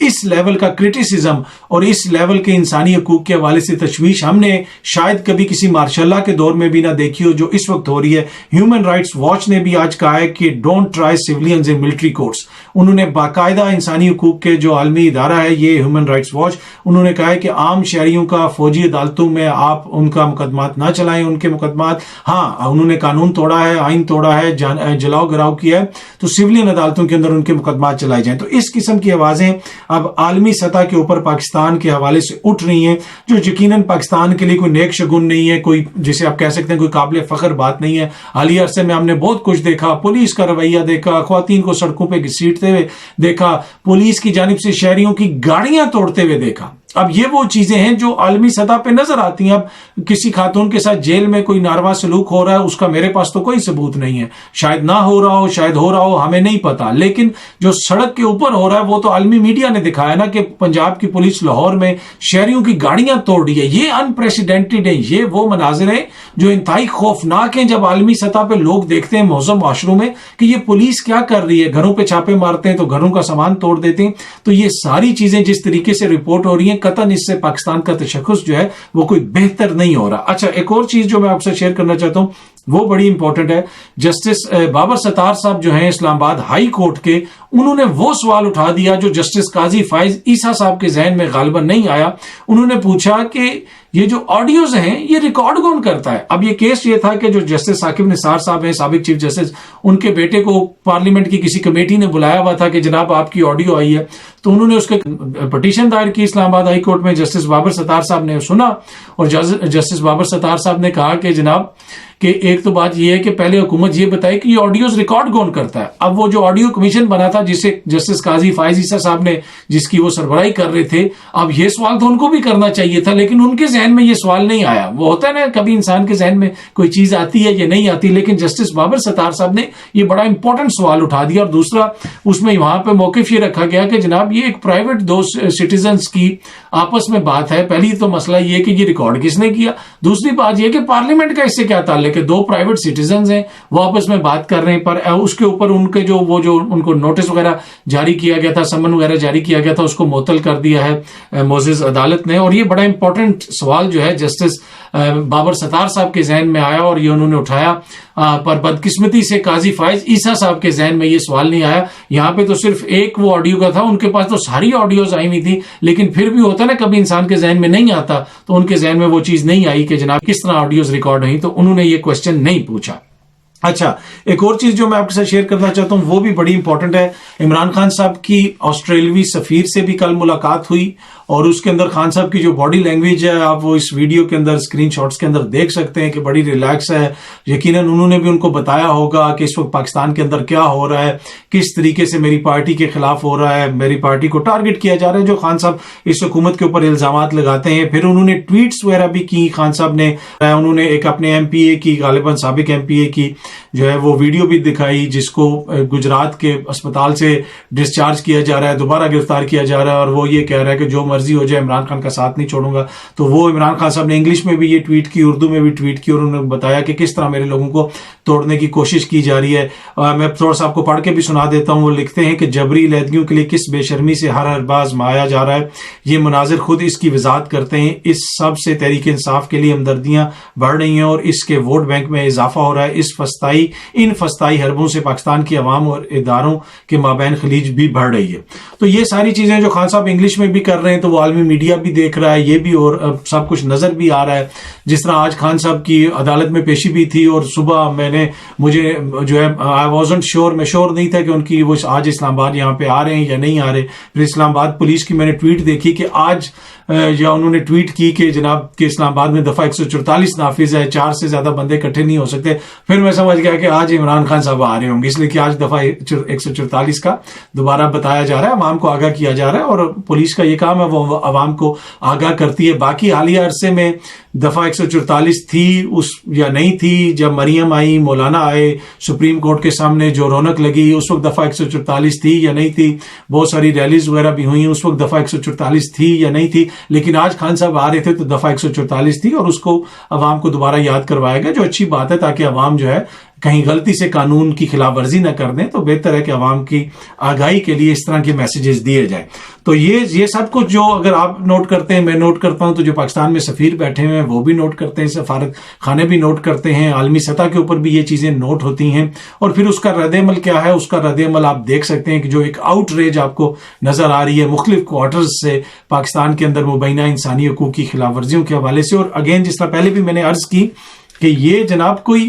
اس level کا criticism اور اس level کے انسانی حقوق کے حوالے سے تشویش ہم نے شاید کبھی کسی مارشل لا کے دور میں بھی نہ دیکھی ہو جو اس وقت ہو رہی ہے. ہیومن رائٹس واچ نے بھی آج کہا ہے کہ don't try civilians in military courts. انہوں نے باقاعدہ انسانی حقوق کے جو عالمی ادارہ ہے یہ ہیومن رائٹس واچ، انہوں نے کہا ہے کہ عام شہریوں کا فوجی عدالتوں میں آپ ان کا مقدمات نہ چلائیں. ان کے مقدمات، ہاں انہوں نے قانون توڑا ہے، آئین توڑا ہے، جلاؤ گراؤ کیا ہے، تو سیولین عدالتوں کے اندر ان کے مقدمات چلائے جائیں. تو اس قسم کی آوازیں اب عالمی سطح کے اوپر پاکستان کے حوالے سے اٹھ رہی ہیں، جو یقیناً پاکستان کے لیے کوئی نیک شگون نہیں ہے، کوئی جسے آپ کہہ سکتے ہیں کوئی قابل فخر بات نہیں ہے. حالیہ عرصے میں ہم نے بہت کچھ دیکھا، پولیس کا رویہ دیکھا، خواتین کو سڑکوں پہ گھسیٹتے ہوئے دیکھا، پولیس کی جانب سے شہریوں کی گاڑیاں توڑتے ہوئے دیکھا. اب یہ وہ چیزیں ہیں جو عالمی سطح پہ نظر آتی ہیں. اب کسی خاتون کے ساتھ جیل میں کوئی ناروا سلوک ہو رہا ہے، اس کا میرے پاس تو کوئی ثبوت نہیں ہے، شاید نہ ہو رہا ہو، شاید ہو رہا ہو، ہمیں نہیں پتا، لیکن جو سڑک کے اوپر ہو رہا ہے وہ تو عالمی میڈیا نے دکھایا نا کہ پنجاب کی پولیس لاہور میں شہریوں کی گاڑیاں توڑ رہی ہے. یہ انپریسیڈنٹڈ ہے، یہ وہ مناظر ہیں جو انتہائی خوفناک ہیں جب عالمی سطح پہ لوگ دیکھتے ہیں معظم معاشروں میں کہ یہ پولیس کیا کر رہی ہے. گھروں پہ چھاپے مارتے ہیں تو گھروں کا سامان توڑ دیتے ہیں. تو یہ ساری چیزیں جس طریقے سے رپورٹ ہو رہی ہیں قطعاً اس سے پاکستان کا تشخص جو ہے وہ کوئی بہتر نہیں ہو رہا. اچھا، ایک اور چیز جو میں آپ سے شیئر کرنا چاہتا ہوں وہ بڑی امپورٹنٹ ہے. جسٹس بابر ستار صاحب جو ہیں اسلام آباد ہائی کورٹ کے، انہوں نے وہ سوال اٹھا دیا جو جسٹس قاضی فائز عیسیٰ صاحب کے ذہن میں غالباً نہیں آیا. انہوں نے پوچھا کہ یہ جو آڈیوز ہیں یہ ریکارڈ کون کرتا ہے. اب یہ کیس یہ تھا کہ جو جسٹس ثاقب نثار صاحب ہیں سابق چیف جسٹس، ان کے بیٹے کو پارلیمنٹ کی کسی کمیٹی نے بلایا ہوا تھا کہ جناب آپ کی آڈیو آئی ہے، تو انہوں نے اس کے پٹیشن دائر کی اسلام آباد ہائی کورٹ میں. جسٹس بابر ستار صاحب نے سنا اور جسٹس بابر ستار صاحب نے کہا کہ جناب کہ ایک تو بات یہ ہے کہ پہلے حکومت یہ بتائے کہ یہ آڈیوز ریکارڈ کون کرتا ہے. اب وہ جو آڈیو کمیشن بنا تھا جسے جسٹس قاضی فائز عیسیٰ صاحب نے جس کی وہ سربراہی کر رہے تھے، اب یہ سوال تو ان کو بھی کرنا چاہیے تھا لیکن ان کے ذہن میں یہ سوال نہیں آیا. وہ ہوتا ہے نا کبھی انسان کے ذہن میں کوئی چیز آتی ہے یا نہیں آتی، لیکن جسٹس بابر ستار صاحب نے یہ بڑا امپورٹنٹ سوال اٹھا دیا. اور دوسرا اس میں وہاں پہ موقف یہ رکھا گیا کہ جناب یہ ایک پرائیویٹ دو سٹیزنز کی آپس میں بات ہے. پہلی تو مسئلہ یہ کہ یہ ریکارڈ کس نے کیا، دوسری بات یہ کہ پارلیمنٹ کا اس سے کیا تعلق ہے. دو پرائیویٹ سٹیزنز ہیں، وہ آپس میں بات کر رہے ہیں، پر اس کے اوپر ان کے جو ان کو نوٹس وغیرہ جاری کیا گیا تھا، سمن وغیرہ جاری کیا گیا تھا، اس کو معطل کر دیا ہے معزز عدالت نے. اور یہ بڑا امپورٹنٹ سوال جو ہے جسٹس بابر ستار صاحب کے ذہن میں آیا اور یہ انہوں نے اٹھایا، پر بدقسمتی سے قاضی فائز عیسیٰ صاحب کے ذہن میں یہ سوال نہیں آیا. یہاں پہ تو صرف ایک وہ آڈیو کا تھا، ان کے پاس تو ساری آڈیوز آئی ہوئی تھی، لیکن پھر بھی ہوتا نا کبھی انسان کے ذہن میں نہیں آتا، تو ان کے ذہن میں وہ چیز نہیں آئی کہ جناب کس طرح آڈیوز ریکارڈ ہوئی، تو انہوں نے یہ کوشچن نہیں پوچھا. اچھا، ایک اور چیز جو میں آپ کے ساتھ شیئر کرنا چاہتا ہوں وہ بھی بڑی امپورٹنٹ ہے. عمران خان صاحب کی آسٹریلوی سفیر سے بھی کل ملاقات ہوئی اور اس کے اندر خان صاحب کی جو باڈی لینگویج ہے آپ وہ اس ویڈیو کے اندر اسکرین شاٹس کے اندر دیکھ سکتے ہیں کہ بڑی ریلیکس ہے. یقیناً انہوں نے بھی ان کو بتایا ہوگا کہ اس وقت پاکستان کے اندر کیا ہو رہا ہے، کس طریقے سے میری پارٹی کے خلاف ہو رہا ہے، میری پارٹی کو ٹارگٹ کیا جا رہا ہے جو خان صاحب اس حکومت کے اوپر الزامات لگاتے ہیں. پھر انہوں نے ٹویٹس وغیرہ بھی کی خان صاحب نے، انہوں نے ایک اپنے ایم پی اے کی، غالباً سابق ایم پی اے کی جو ہے وہ ویڈیو بھی دکھائی جس کو گجرات کے اسپتال سے ڈسچارج کیا جا رہا ہے، دوبارہ گرفتار کیا جا رہا ہے، اور وہ یہ کہہ رہا ہے کہ جو مرضی ہو جائے عمران خان کا ساتھ نہیں چھوڑوں گا. تو وہ عمران خان صاحب نے انگلش میں بھی یہ ٹویٹ کی، اردو میں بھی ٹویٹ کی، اور انہوں نے بتایا کہ کس طرح میرے لوگوں کو توڑنے کی کوشش کی جا رہی ہے. میں تھوڑا سا آپ کو پڑھ کے بھی سنا دیتا ہوں. وہ لکھتے ہیں کہ جبری علیحدگیوں کے لیے کس بے شرمی سے ہر باز مایا جا رہا ہے، یہ مناظر خود اس کی وضاحت کرتے ہیں. اس سب سے تحریک انصاف کے لیے ہمدردیاں بڑھ رہی ہیں اور اس کے ووٹ بینک میں اضافہ ہو رہا ہے. ان فسطائی حربوں سے پاکستان کی عوام اور اداروں کے مابین خلیج بھی بڑھ رہی ہے. تو یہ ساری چیزیں جو خان صاحب انگلش میں بھی کر رہے ہیں تو وہ عالمی میڈیا بھی دیکھ رہا ہے، یہ بھی اور سب کچھ نظر بھی آ رہا ہے. جس طرح آج خان صاحب کی عدالت میں پیشی بھی تھی اور صبح مجھے جو ہے آئی وازنٹ شیور، میں شیور نہیں تھا کہ ان کی وہ آج اسلام آباد یہاں پہ آ رہے ہیں یا نہیں آ رہے. پھر اسلام آباد پولیس کی میں نے ٹویٹ دیکھی کہ آج یا انہوں نے ٹویٹ کی کہ جناب کہ اسلام آباد میں دفعہ 144 نافذ ہے، 4 سے زیادہ بندے اکٹھے نہیں ہو سکتے. پھر میں سمجھ گیا کہ آج عمران خان صاحب آ رہے ہوں گے، اس لیے کہ آج دفعہ 144 کا دوبارہ بتایا جا رہا ہے، عوام کو آگاہ کیا جا رہا ہے، اور پولیس کا یہ کام ہے وہ عوام کو آگاہ کرتی ہے. باقی حالیہ عرصے میں دفعہ 144 تھی یا نہیں تھی، جب مریم آئی، مولانا آئے سپریم کورٹ کے سامنے جو رونق لگی، اس وقت دفعہ 144 تھی یا نہیں تھی. بہت ساری ریلیز وغیرہ بھی ہوئی، اس وقت دفعہ 144 تھی یا نہیں تھی. لیکن آج خان صاحب آ رہے تھے تو دفعہ 144 تھی اور اس کو عوام کو دوبارہ یاد کروایا گیا، جو اچھی بات ہے تاکہ عوام جو ہے کہیں غلطی سے قانون کی خلاف ورزی نہ کر دیں تو بہتر ہے کہ عوام کی آگاہی کے لیے اس طرح کے میسیجز دیے جائیں. تو یہ سب کچھ جو اگر آپ نوٹ کرتے ہیں، میں نوٹ کرتا ہوں، تو جو پاکستان میں سفیر بیٹھے ہوئے ہیں وہ بھی نوٹ کرتے ہیں، سفارت خانے بھی نوٹ کرتے ہیں، عالمی سطح کے اوپر بھی یہ چیزیں نوٹ ہوتی ہیں. اور پھر اس کا رد عمل کیا ہے، اس کا رد عمل آپ دیکھ سکتے ہیں کہ جو ایک آؤٹ ریج آپ کو نظر آ رہی ہے مختلف کوارٹرز سے پاکستان کے اندر مبینہ انسانی حقوق کی خلاف ورزیوں کے حوالے سے. اور اگین جس طرح پہلے بھی میں نے عرض کی کہ یہ جناب کوئی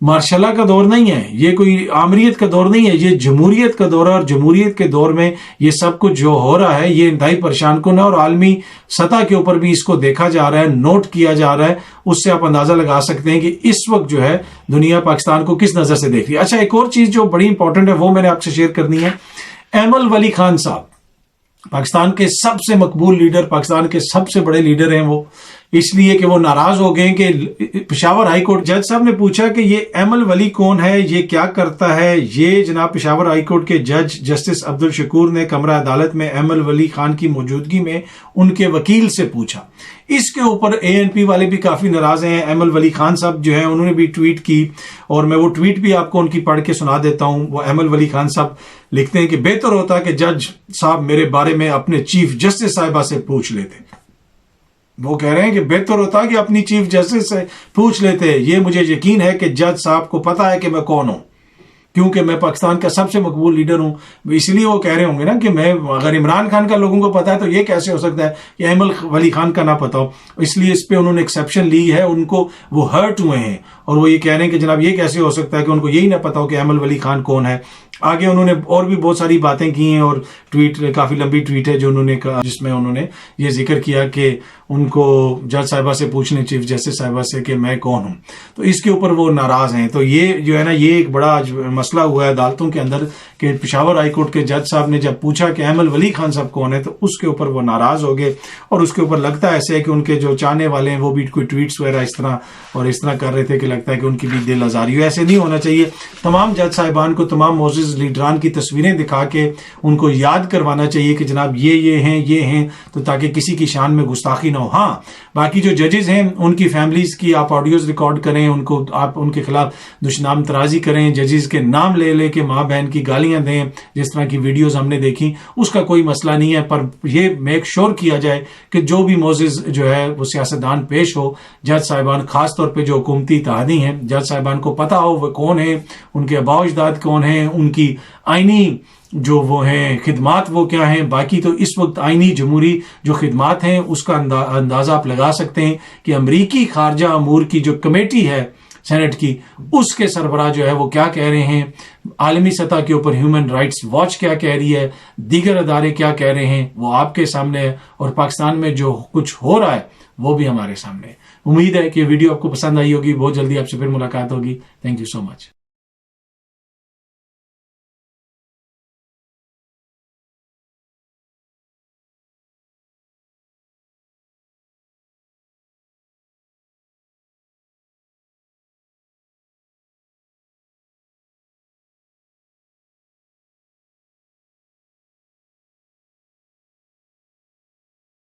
ماشاء اللہ کا دور نہیں ہے، یہ کوئی آمریت کا دور نہیں ہے، یہ جمہوریت کا دور ہے. اور جمہوریت کے دور میں یہ سب کچھ جو ہو رہا ہے یہ انتہائی پریشان کن ہے، اور عالمی سطح کے اوپر بھی اس کو دیکھا جا رہا ہے، نوٹ کیا جا رہا ہے. اس سے آپ اندازہ لگا سکتے ہیں کہ اس وقت جو ہے دنیا پاکستان کو کس نظر سے دیکھ رہی ہے. اچھا، ایک اور چیز جو بڑی امپورٹنٹ ہے وہ میں نے آپ سے شیئر کرنی ہے. ایمل ولی خان صاحب پاکستان کے سب سے مقبول لیڈر، پاکستان کے سب سے بڑے لیڈر ہیں وہ، اس لیے کہ وہ ناراض ہو گئے کہ پشاور ہائی کورٹ جج صاحب نے پوچھا کہ یہ ایمل ولی کون ہے، یہ کیا کرتا ہے. یہ جناب پشاور ہائی کورٹ کے جج جسٹس عبد الشکور نے کمرہ عدالت میں ایمل ولی خان کی موجودگی میں ان کے وکیل سے پوچھا. اس کے اوپر ANP والے بھی کافی ناراض ہیں. ایمل ولی خان صاحب جو ہیں انہوں نے بھی ٹویٹ کی، اور میں وہ ٹویٹ بھی آپ کو ان کی پڑھ کے سنا دیتا ہوں. وہ ایمل ولی خان صاحب لکھتے ہیں کہ بہتر ہوتا کہ جج صاحب میرے بارے میں اپنے چیف جسٹس صاحبہ سے پوچھ لیتے. وہ کہہ رہے ہیں کہ بہتر ہوتا کہ اپنی چیف جسٹس سے پوچھ لیتے. یہ مجھے یقین ہے کہ جج صاحب کو پتا ہے کہ میں کون ہوں، کیونکہ میں پاکستان کا سب سے مقبول لیڈر ہوں. اس لیے وہ کہہ رہے ہوں گے نا کہ میں اگر عمران خان کا لوگوں کو پتا ہے تو یہ کیسے ہو سکتا ہے کہ ایمل ولی خان کا نہ پتا ہو. اس لیے اس پہ انہوں نے ایکسیپشن لی ہے. ان کو وہ ہرٹ ہوئے ہیں اور وہ یہ کہہ رہے ہیں کہ جناب یہ کیسے ہو سکتا ہے کہ ان کو یہی نہ پتا ہو کہ ایمل ولی خان کون ہے. آگے انہوں نے اور بھی بہت ساری باتیں کی ہیں، اور ٹویٹ کافی لمبی ٹویٹ ہے جو انہوں نے کہا، جس میں انہوں نے یہ ذکر کیا کہ ان کو جج صاحبہ سے پوچھنے، چیف جسٹس صاحبہ سے، کہ میں کون ہوں. تو اس کے اوپر وہ ناراض ہیں. تو یہ جو ہے نا یہ ایک بڑا مسئلہ ہوا ہے عدالتوں کے اندر کہ پشاور ہائی کورٹ کے جج صاحب نے جب پوچھا کہ ایمل ولی خان صاحب کون ہے تو اس کے اوپر وہ ناراض ہو گئے. اور اس کے اوپر لگتا ہے ایسے ہے کہ ان کے جو چاہنے والے ہیں وہ بھی کوئی ٹویٹس وغیرہ اس طرح کر رہے تھے کہ لگتا ہے کہ ان کی بھی دل آزاری ہو. ایسے نہیں ہونا چاہیے. تمام جج صاحبان کو تمام معزز لیڈران کی تصویریں دکھا کے ان کو یاد کروانا چاہیے کہ جناب یہ ہیں تو تاکہ کسی کی شان میں گستاخی نہ ہو. ہاں، باقی جو ججز ہیں ان کی فیملیز کی آپ آڈیوز ریکارڈ کریں، ان کو آپ ان کے خلاف دشنام ترازی کریں، ججز کے نام لے کے ماں بہن کی گالیاں دیں، جس طرح کی ویڈیوز ہم نے دیکھی. اس کا کوئی مسئلہ نہیں ہے، پر یہ میک شور کیا جائے کہ جو بھی معزز جو ہے وہ سیاستدان پیش ہو، جج صاحبان خاص طور پہ جو حکومتی اتحادی ہیں، جج صاحبان کو پتا ہو وہ کون ہیں، ان کے آباء و اجداد کون ہیں، ان کی آئینی جو وہ ہیں خدمات وہ کیا ہیں. باقی تو اس وقت آئینی جمہوری جو خدمات ہیں اس کا اندازہ آپ لگا سکتے ہیں کہ امریکی خارجہ امور کی جو کمیٹی ہے سینٹ کی، اس کے سربراہ جو ہے وہ کیا کہہ رہے ہیں، عالمی سطح کے اوپر ہیومن رائٹس واچ کیا کہہ رہی ہے، دیگر ادارے کیا کہہ رہے ہیں، وہ آپ کے سامنے ہے. اور پاکستان میں جو کچھ ہو رہا ہے وہ بھی ہمارے سامنے ہے. امید ہے کہ ویڈیو آپ کو پسند آئی ہوگی. بہت جلدی آپ سے پھر ملاقات ہوگی. Thank you so much.